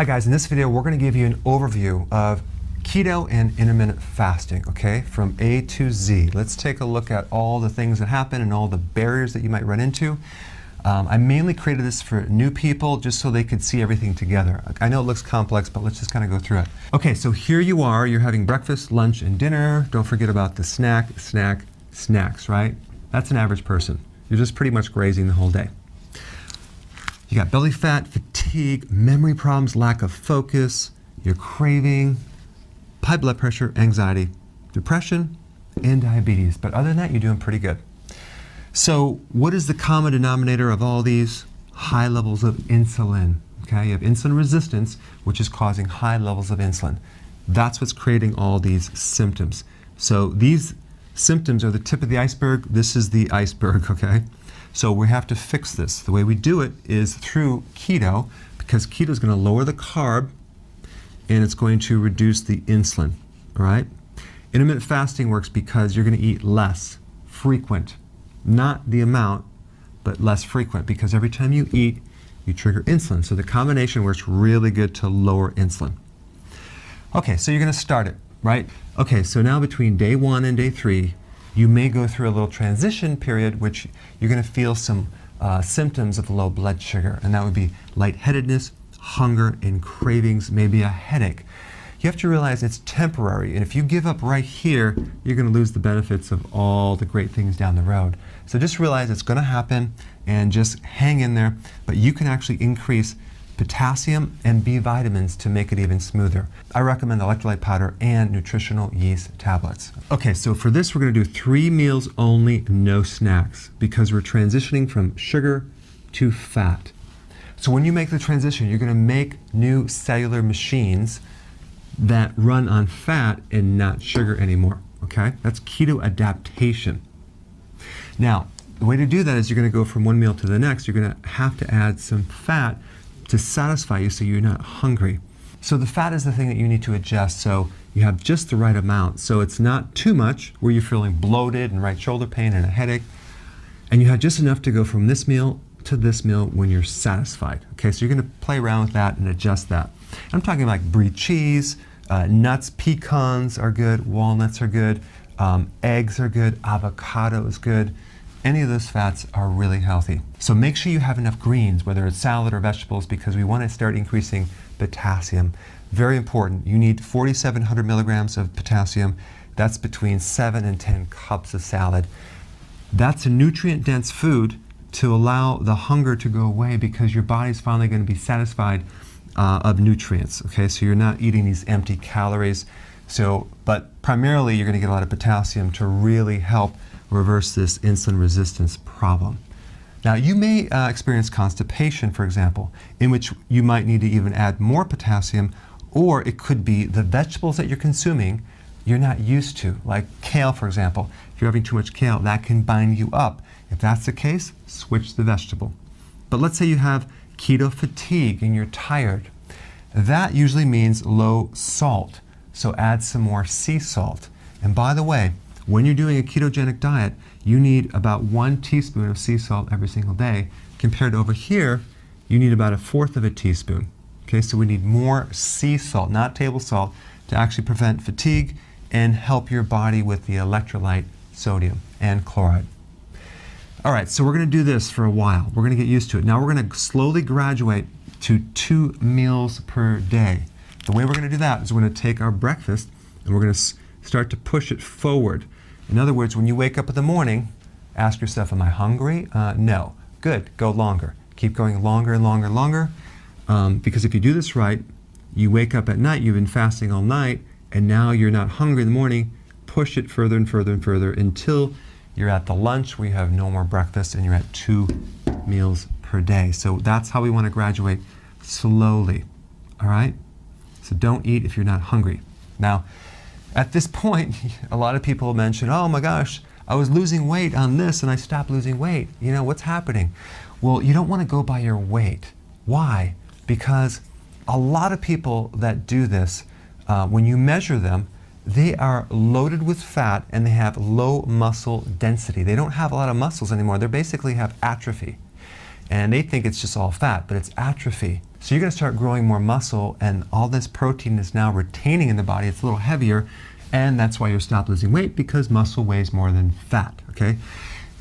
Hi guys, in this video we're going to give you an overview of keto and intermittent fasting, okay, from A to Z. Let's take a look at all the things that happen and all the barriers that you might run into. I mainly created this for new people just so they could see everything together. I know it looks complex, but let's just kind of go through it. Okay, so here you are, you're having breakfast, lunch, and dinner. Don't forget about the snacks, right? That's an average person. You're just pretty much grazing the whole day. You got belly fat, fatigue, memory problems, lack of focus, you're craving, high blood pressure, anxiety, depression, and diabetes. But other than that, you're doing pretty good. So what is the common denominator of all these? High levels of insulin. Okay, you have insulin resistance, which is causing high levels of insulin. That's what's creating all these symptoms. So these symptoms are the tip of the iceberg. This is the iceberg, okay? So we have to fix this. The way we do it is through keto, because keto is going to lower the carb and it's going to reduce the insulin, all right? Intermittent fasting works because you're going to eat less frequent, not the amount, but less frequent, because every time you eat, you trigger insulin. So the combination works really good to lower insulin. Okay, so you're going to start it, right? Okay, so now between day 1 and day 3, you may go through a little transition period, which you're going to feel some symptoms of low blood sugar, and that would be lightheadedness, hunger, and cravings, maybe a headache. You have to realize it's temporary, and if you give up right here, you're going to lose the benefits of all the great things down the road. So just realize it's going to happen and just hang in there, but you can actually increase potassium and B vitamins to make it even smoother. I recommend electrolyte powder and nutritional yeast tablets. Okay, so for this we're going to do 3 meals only, no snacks, because we're transitioning from sugar to fat. So when you make the transition, you're going to make new cellular machines that run on fat and not sugar anymore, okay? That's keto adaptation. Now, the way to do that is you're going to go from one meal to the next. You're going to have to add some fat to satisfy you so you're not hungry. So the fat is the thing that you need to adjust so you have just the right amount. So it's not too much where you're feeling bloated and right shoulder pain and a headache. And you have just enough to go from this meal to this meal when you're satisfied. Okay, so you're going to play around with that and adjust that. I'm talking like brie cheese, nuts, pecans are good, walnuts are good, eggs are good, avocado is good. Any of those fats are really healthy. So make sure you have enough greens, whether it's salad or vegetables, because we want to start increasing potassium. Very important. You need 4,700 milligrams of potassium. That's between 7 and 10 cups of salad. That's a nutrient-dense food to allow the hunger to go away, because your body's finally going to be satisfied of nutrients. Okay, so you're not eating these empty calories. So, but primarily you're going to get a lot of potassium to really help reverse this insulin resistance problem. Now you may experience constipation, for example, in which you might need to even add more potassium, or it could be the vegetables that you're consuming you're not used to, like kale, for example. If you're having too much kale, that can bind you up. If that's the case, switch the vegetable. But let's say you have keto fatigue and you're tired. That usually means low salt, so add some more sea salt. And by the way, when you're doing a ketogenic diet, you need about 1 teaspoon of sea salt every single day, compared to over here, you need about 1/4 of a teaspoon. Okay, so we need more sea salt, not table salt, to actually prevent fatigue and help your body with the electrolyte sodium and chloride. All right, so we're going to do this for a while. We're going to get used to it. Now we're going to slowly graduate to 2 meals per day. The way we're going to do that is we're going to take our breakfast and we're going to start to push it forward. In other words, when you wake up in the morning, ask yourself, am I hungry? No. Good. Go longer. Keep going longer and longer and longer. Because if you do this right, you wake up at night, you've been fasting all night, and now you're not hungry in the morning. Push it further and further and further until you're at the lunch where you have no more breakfast and you're at 2 meals per day. So that's how we want to graduate slowly. All right? So don't eat if you're not hungry. Now, at this point, a lot of people mention, oh my gosh, I was losing weight on this and I stopped losing weight. You know, what's happening? Well, you don't want to go by your weight. Why? Because a lot of people that do this, when you measure them, they are loaded with fat and they have low muscle density. They don't have a lot of muscles anymore. They basically have atrophy. and they think it's just all fat, but it's atrophy. So you're going to start growing more muscle, and all this protein is now retaining in the body. It's a little heavier, and that's why you're stopped losing weight, because muscle weighs more than fat, okay?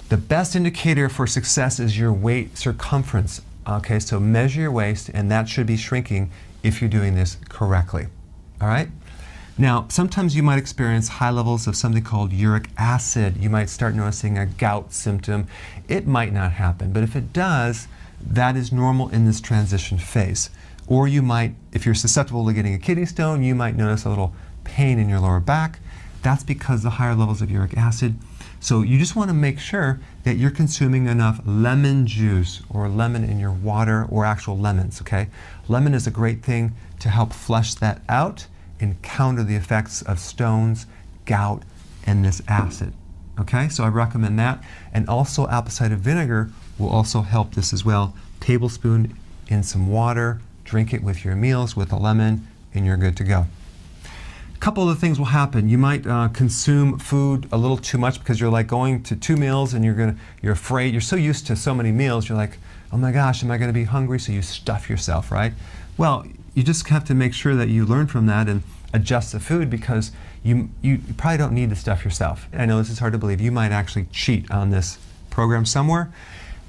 The best indicator for success is your waist circumference, okay? So measure your waist, and that should be shrinking if you're doing this correctly, all right? Now, sometimes you might experience high levels of something called uric acid. You might start noticing a gout symptom. It might not happen, but if it does, that is normal in this transition phase. Or you might, if you're susceptible to getting a kidney stone, you might notice a little pain in your lower back. That's because of higher levels of uric acid. So you just want to make sure that you're consuming enough lemon juice or lemon in your water, or actual lemons, okay? Lemon is a great thing to help flush that out and counter the effects of stones, gout, and this acid. Okay, so I recommend that. And also apple cider vinegar will also help this as well. Tablespoon in some water, drink it with your meals with a lemon, and you're good to go. A couple of things will happen. You might consume food a little too much because you're like going to 2 meals and you're afraid. You're so used to so many meals, you're like, oh my gosh, am I going to be hungry? So you stuff yourself, right? Well, you just have to make sure that you learn from that and adjust the food, because you probably don't need to stuff yourself. I know this is hard to believe. You might actually cheat on this program somewhere,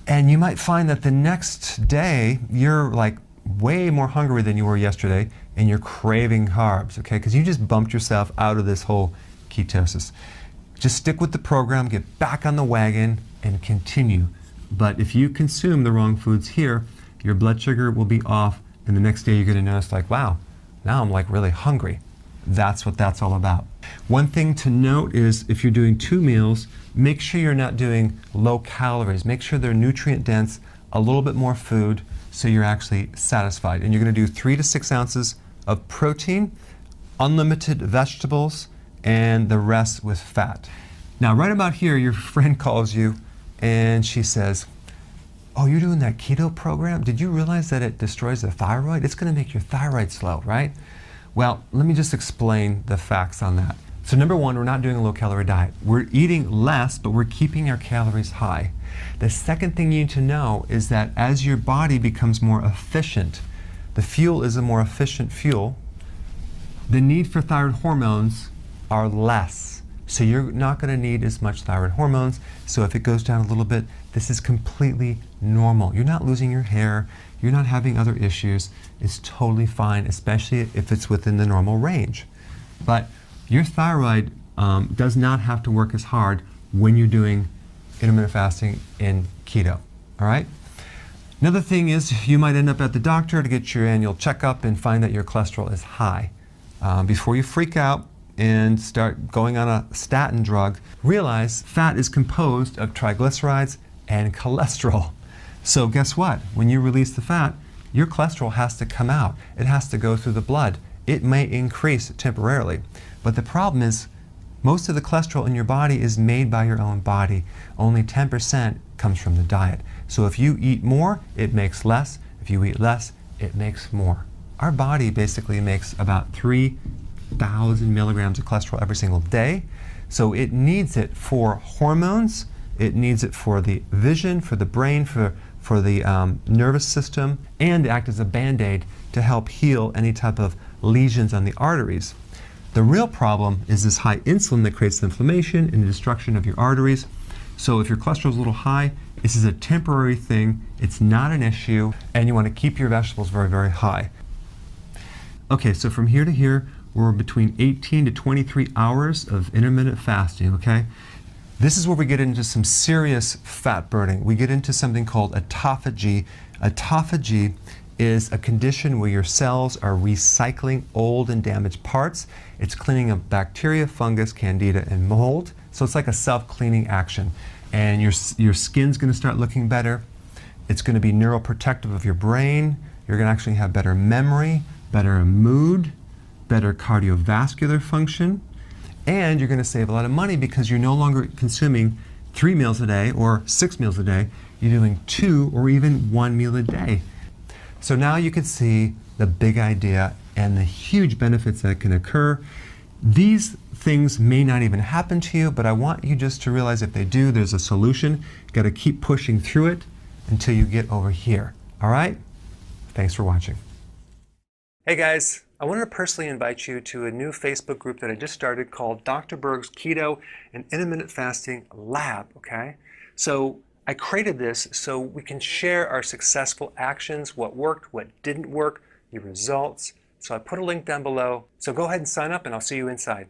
and you might find that the next day you're like way more hungry than you were yesterday, and you're craving carbs, okay? Because you just bumped yourself out of this whole ketosis. Just stick with the program, get back on the wagon, and continue. But if you consume the wrong foods here, your blood sugar will be off, and the next day you're going to notice like, wow, now I'm like really hungry. That's what that's all about. One thing to note is if you're doing 2 meals, make sure you're not doing low calories. Make sure they're nutrient dense, a little bit more food, so you're actually satisfied. And you're going to do 3 to 6 ounces of protein, unlimited vegetables, and the rest with fat. Now right about here, your friend calls you and she says, oh, you're doing that keto program? Did you realize that it destroys the thyroid? It's going to make your thyroid slow, right? Well, let me just explain the facts on that. So number one, we're not doing a low-calorie diet. We're eating less, but we're keeping our calories high. The second thing you need to know is that as your body becomes more efficient, the fuel is a more efficient fuel, the need for thyroid hormones are less. So you're not going to need as much thyroid hormones. So if it goes down a little bit, this is completely normal. You're not losing your hair. You're not having other issues. It's totally fine, especially if it's within the normal range. But your thyroid does not have to work as hard when you're doing intermittent fasting in keto, all right? Another thing is you might end up at the doctor to get your annual checkup and find that your cholesterol is high. Before you freak out and start going on a statin drug, realize fat is composed of triglycerides and cholesterol. So guess what? When you release the fat, your cholesterol has to come out. It has to go through the blood. It may increase temporarily, but the problem is most of the cholesterol in your body is made by your own body. Only 10% comes from the diet. So if you eat more, it makes less. If you eat less, it makes more. Our body basically makes about 3,000 milligrams of cholesterol every single day. So it needs it for hormones, it needs it for the vision, for the brain, for the nervous system, and to act as a band-aid to help heal any type of lesions on the arteries. The real problem is this high insulin that creates the inflammation and the destruction of your arteries. So if your cholesterol is a little high, this is a temporary thing. It's not an issue, and you want to keep your vegetables very, very high. Okay, so from here to here, we're between 18 to 23 hours of intermittent fasting, okay? This is where we get into some serious fat burning. We get into something called autophagy. Autophagy is a condition where your cells are recycling old and damaged parts. It's cleaning up bacteria, fungus, candida, and mold. So it's like a self-cleaning action. And your skin's going to start looking better. It's going to be neuroprotective of your brain. You're going to actually have better memory, better mood, better cardiovascular function. And you're going to save a lot of money because you're no longer consuming 3 meals a day or 6 meals a day. You're doing 2 or even 1 meal a day. So now you can see the big idea and the huge benefits that can occur. These things may not even happen to you, but I want you just to realize if they do, there's a solution. You've got to keep pushing through it until you get over here. All right? Thanks for watching. Hey guys, I wanted to personally invite you to a new Facebook group that I just started called Dr. Berg's Keto and Intermittent Fasting Lab, okay? So I created this so we can share our successful actions, what worked, what didn't work, the results. So I put a link down below. So go ahead and sign up and I'll see you inside.